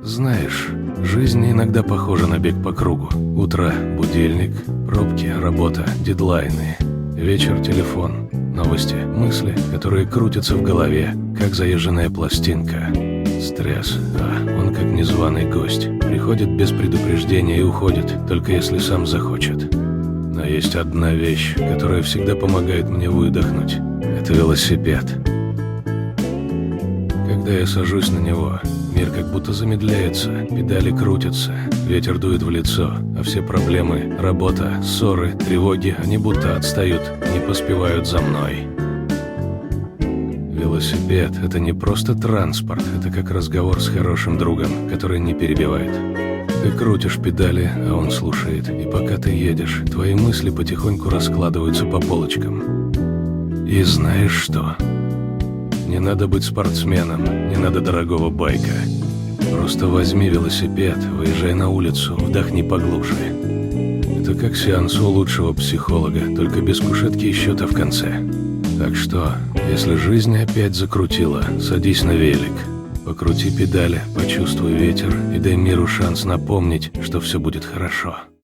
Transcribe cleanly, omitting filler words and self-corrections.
Знаешь, жизнь иногда похожа на бег по кругу. Утро – будильник, пробки, работа, дедлайны. Вечер – телефон, новости, мысли, которые крутятся в голове, как заезженная пластинка. Стресс, он как незваный гость. Приходит без предупреждения и уходит, только если сам захочет. Но есть одна вещь, которая всегда помогает мне выдохнуть. Это велосипед. Когда я сажусь на него, мир как будто замедляется, педали крутятся, ветер дует в лицо, а все проблемы, работа, ссоры, тревоги, они будто отстают, не поспевают за мной. Велосипед – это не просто транспорт, это как разговор с хорошим другом, который не перебивает. Ты крутишь педали, а он слушает, и пока ты едешь, твои мысли потихоньку раскладываются по полочкам. И знаешь что? Не надо быть спортсменом, не надо дорогого байка. Просто возьми велосипед, выезжай на улицу, вдохни поглубже. Это как сеанс у лучшего психолога, только без кушетки и счета в конце. Так что, если жизнь опять закрутила, садись на велик. Покрути педали, почувствуй ветер и дай миру шанс напомнить, что все будет хорошо.